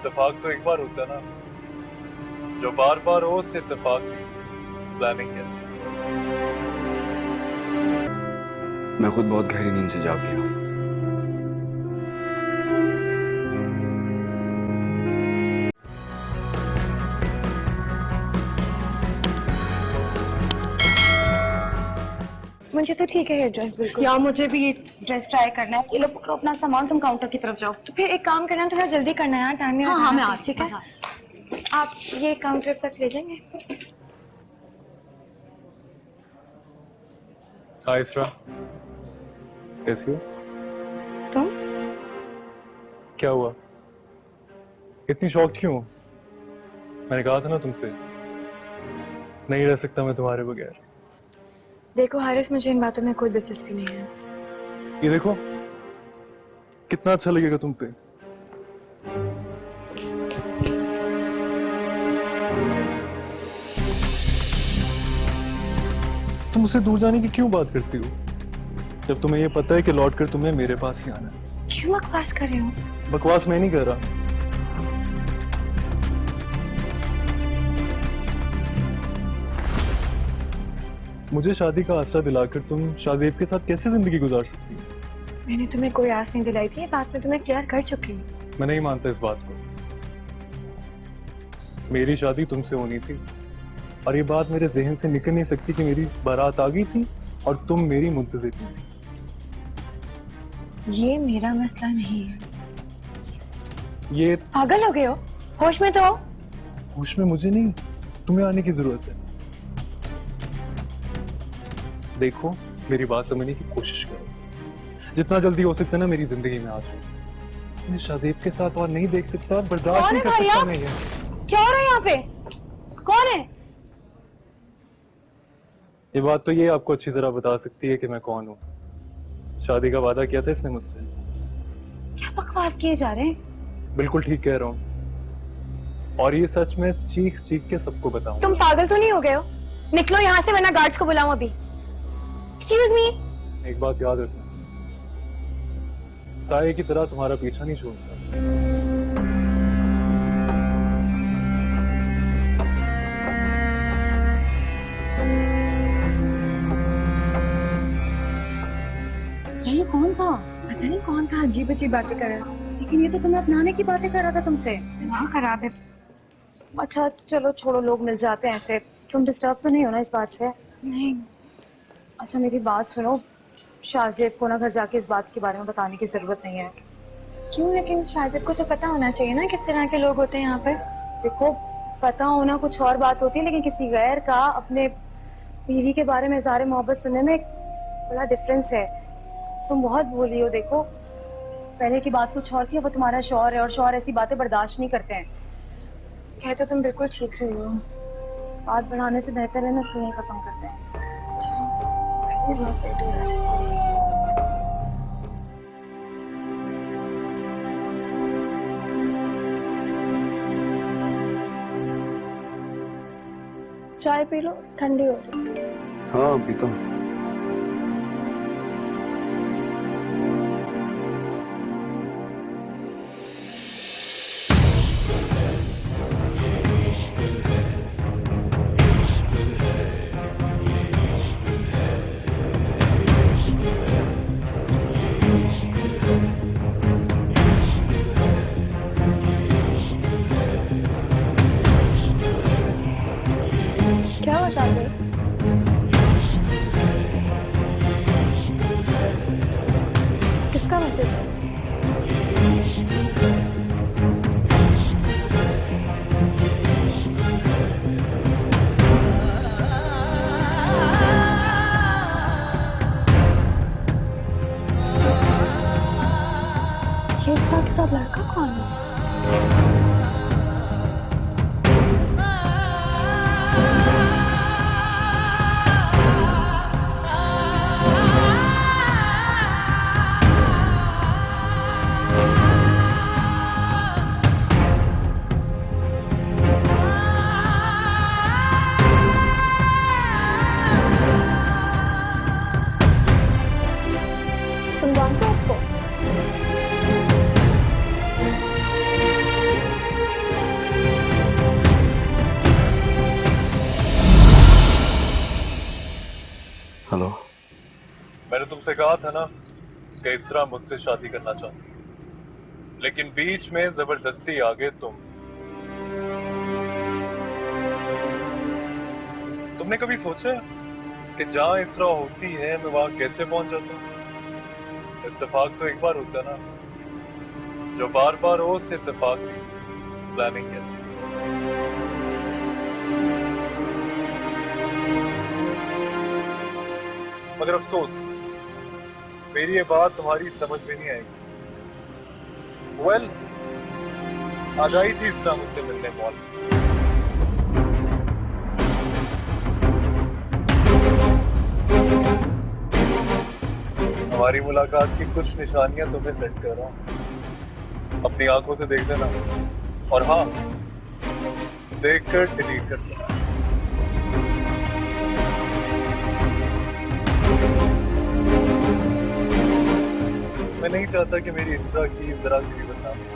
इत्तेफाक तो एक बार होता है ना, जो बार बार हो उससे इत्तेफाक नहीं, प्लानिंग कहते हैं। मैं खुद बहुत गहरी नींद से जाग गया। मुझे तो ठीक है ये ड्रेस बिल्कुल। या मुझे भी ये ड्रेस ट्राई करना है। ये लो पकड़ो अपना सामान, तुम काउंटर की तरफ जाओ। तो फिर एक काम करना, थोड़ा जल्दी करना है यार, टाइम नहीं हाँ हाँ मैं आ आ ठीक है। आप ये काउंटर तक ले जाएंगे? हाय इसरा, कैसी हो? तुम? क्या हुआ, इतनी शॉक्ड क्यों हो? मैंने कहा था ना तुमसे, नहीं रह सकता मैं तुम्हारे बगैर। देखो हारिस, मुझे इन बातों में कोई दिलचस्पी नहीं है। ये देखो कितना अच्छा लगेगा तुम पे। तुम मुझसे दूर जाने की क्यों बात करती हो, जब तुम्हें ये पता है कि लौट कर तुम्हें मेरे पास ही आना है? क्यों बकवास कर रहे हो? बकवास मैं नहीं कर रहा। मुझे शादी का आसरा दिलाकर तुम शाहजेब के साथ कैसे जिंदगी गुजार सकती हो? मैंने तुम्हें कोई आस नहीं दिलाई थी, ये बात मैं तुम्हें क्लियर कर चुकी हूँ। मैं नहीं मानता इस बात को। मेरी शादी तुमसे होनी थी और ये बात मेरे जहन से निकल नहीं सकती कि मेरी बारात आ गई थी और तुम मेरी मुंतजिर थी। ये मेरा मसला नहीं है। ये पागल हो गए हो? होश में तो हो। होश में मुझे नहीं, तुम्हें आने की जरूरत है। देखो मेरी बात समझने की कोशिश करो, जितना जल्दी हो सकता है ना मेरी जिंदगी में आ जाओ। मैं शाहजेब के साथ और नहीं देख सकता, बर्दाश्त नहीं कर सकता मैं ये। क्या हो रहा है यहाँ पे? कौन है? ये बात तो ये आपको अच्छी तरह बता सकती है कि मैं कौन हूँ। शादी का वादा किया था इसने मुझसे। क्या बकवास किए जा रहे हैं? बिल्कुल ठीक कह रहा हूँ, और ये सच में चीख चीख के सबको बताऊं। तुम पागल तो नहीं हो गए हो? निकलो यहाँ से वरना गार्ड्स को बुलाऊं अभी। Excuse me. एक बात याद रखना, साये की तरह तुम्हारा पीछा नहीं छोड़ता। सर ये कौन था? पता नहीं कौन था, अजीब अजीब बातें कर रहा था। लेकिन ये तो तुम्हें अपनाने की बातें कर रहा था तुमसे। दिमाग खराब है। अच्छा चलो छोड़ो, लोग मिल जाते हैं ऐसे। तुम डिस्टर्ब तो नहीं हो ना इस बात से? नहीं। अच्छा मेरी बात सुनो, शाहजेब को ना घर जाके इस बात के बारे में बताने की जरूरत नहीं है। क्यों? लेकिन शाहजेब को तो पता होना चाहिए ना किस तरह के लोग होते हैं यहाँ पर। देखो पता होना कुछ और बात होती है, लेकिन किसी गैर का अपने बीवी के बारे में इज़हार मोहब्बत सुनने में एक बड़ा डिफरेंस है। तुम बहुत भूली हो। देखो पहले की बात कुछ और थी, वो तुम्हारा शौहर है और शौहर ऐसी बातें बर्दाश्त नहीं करते हैं। कह तो तुम बिल्कुल ठीक रही हो। बात बढ़ाने से बेहतर है ना इसको यहीं खत्म करते हैं। वैसे बहुत लेट हो रहा है। चाय पी लो, ठंडी हो रही। हाँ पीता हूँ। क्या हुआ शाहजेब? किसका मैसेज है? ये इसरा के साथ लड़का कौन है? तुम जानते हो उसको? तुमसे कहा था ना कि इसरा मुझसे शादी करना चाहती है, लेकिन बीच में जबरदस्ती आ गए तुम। तुमने कभी सोचा कि जहां इसरा होती है मैं वहां कैसे पहुंच जाता हूँ? इत्तेफाक तो एक बार होता है ना, जो बार बार हो उस इत्तेफाक की प्लानिंग कहते हैं। मगर अफसोस मेरी ये बात तुम्हारी समझ में नहीं आएगी। वेल, आज आई थी इसरा मुझसे मिलने मॉल। हमारी मुलाकात की कुछ निशानियां तुम्हें सेट कर रहा हूं, अपनी आंखों से देख लेना, और हाँ, देखकर डिलीट कर देना। मैं नहीं चाहता कि मेरी इसरा की जरा सी भी बदनामी हो।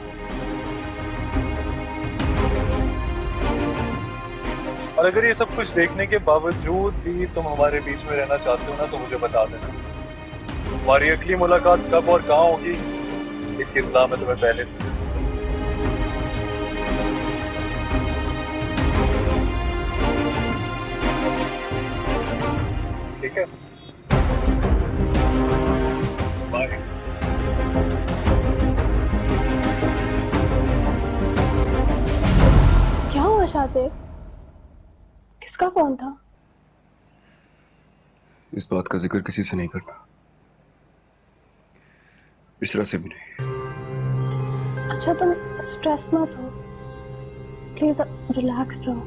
और अगर ये सब कुछ देखने के बावजूद भी तुम हमारे बीच में रहना चाहते हो ना, तो मुझे बता देना। हमारी अगली मुलाकात कब और कहाँ होगी, इसकी इत्तला मैं तुम्हें पहले से दे दूंगा। ठीक है, बाय। क्या हुआ शातिर? किसका फोन था? इस बात का जिक्र किसी से नहीं करना, इसरा से भी नहीं। अच्छा, तुम स्ट्रेस मत हो, प्लीज रिलैक्स रहो।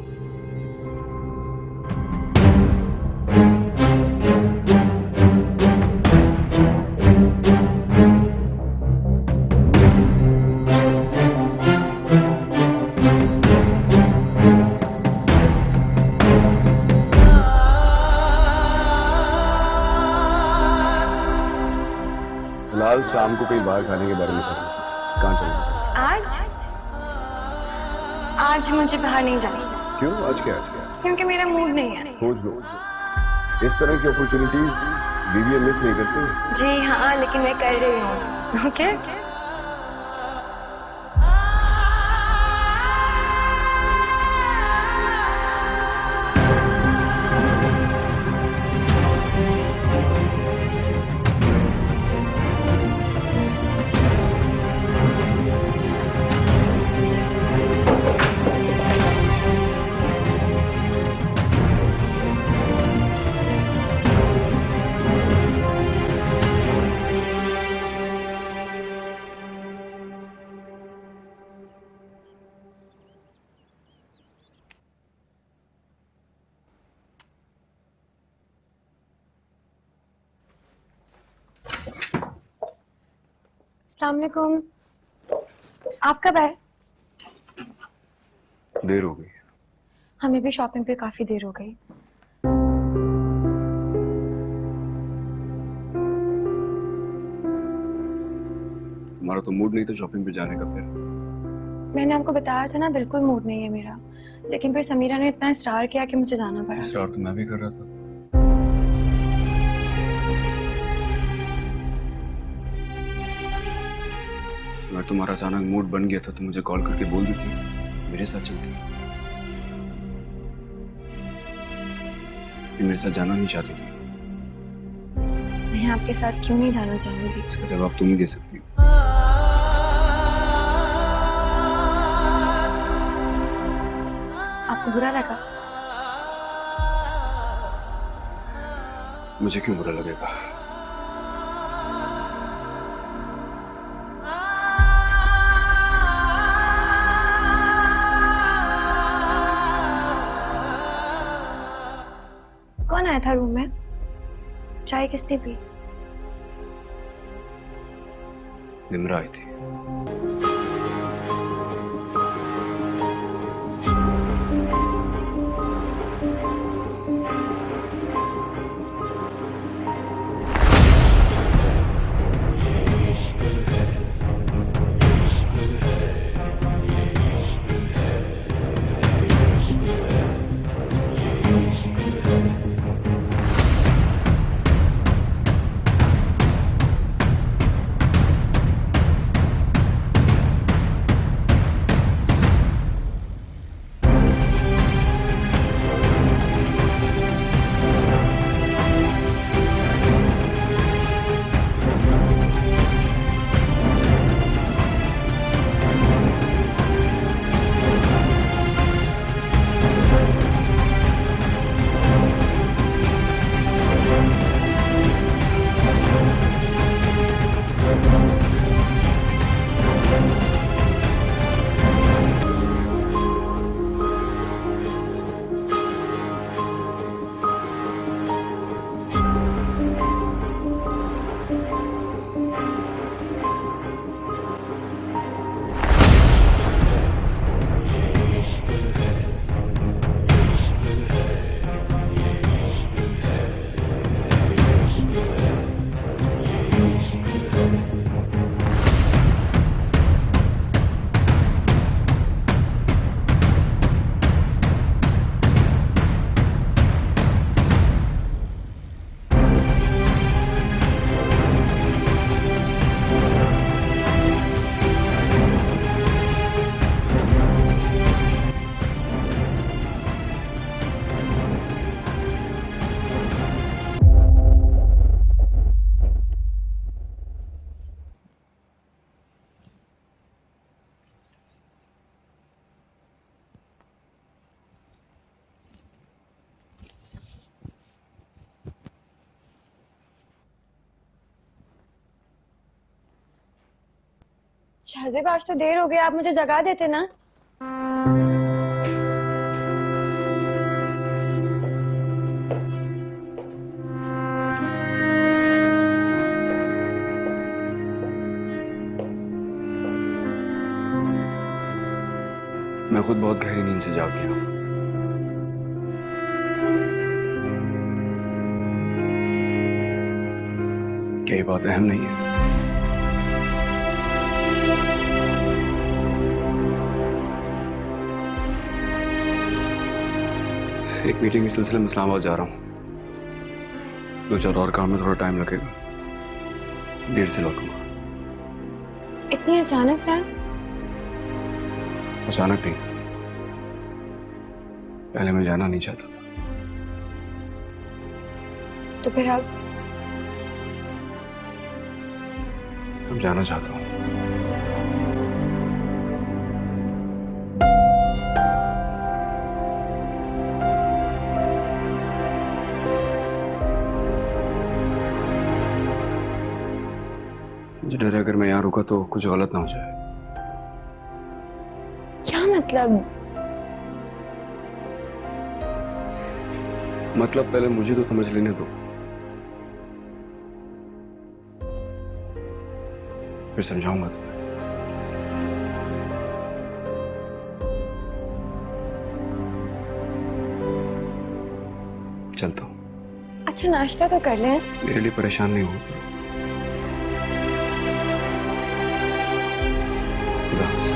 फिलहाल शाम को कहीं बाहर खाने के बारे में कर कहाँ चलना चाहिए? आज मुझे बाहर नहीं जाना। क्यों? आज क्या? क्योंकि मेरा मूड नहीं है। सोच लो, इस तरह की अपॉर्चुनिटीज बीवी मिस नहीं करती। जी हाँ, लेकिन मैं कर रही हूँ। ओके? अस्सलाम वालेकुम। आप कब आए? देर हो गई। हमें भी शॉपिंग पे काफी देर हो गई। तुम्हारा तो मूड नहीं था शॉपिंग पे जाने का। फिर मैंने आपको बताया था ना, बिल्कुल मूड नहीं है मेरा, लेकिन फिर समीरा ने इतना इसरार किया कि मुझे जाना पड़ा। इसरार तो मैं भी कर रहा था। अगर तुम्हारा अचानक मूड बन गया था तो मुझे कॉल करके बोल देती, मेरे साथ चलती। ये मेरे साथ जाना नहीं चाहती थी। मैं आपके साथ क्यों नहीं जाना चाहूंगी? इसका जवाब तुम ही दे सकती हो। आपको बुरा लगा? मुझे क्यों बुरा लगेगा? कौन आया था रूम में? चाय किसने पी? निम्रा आई थी। शाहजेब आज तो देर हो गया, आप मुझे जगा देते ना। मैं खुद बहुत गहरी नींद से जाग गया हूं। क्या ये बात अहम नहीं है? एक मीटिंग के सिलसिले में इस्लामाबाद जा रहा हूं। 2-4 और काम में थोड़ा टाइम लगेगा, देर से लौटूंगा। इतनी अचानक प्लान? अचानक नहीं था, पहले मैं जाना नहीं चाहता था। तो फिर अब जाना चाहता हूं। मुझे डर है अगर मैं यहाँ रुका तो कुछ गलत ना हो जाए। क्या मतलब? मतलब पहले मुझे तो समझ लेने दो, फिर समझाऊंगा तुम्हें। चलता हूं। अच्छा नाश्ता तो कर लें। मेरे लिए परेशान नहीं हो। खुदा हाफिज।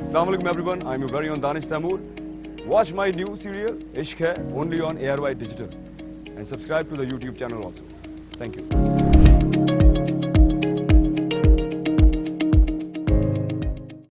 Assalamualaikum everyone, I'm your very own Danish Taimur. Watch my new serial Ishq Hai only on ARY Digital and subscribe to the YouTube channel also. Thank you.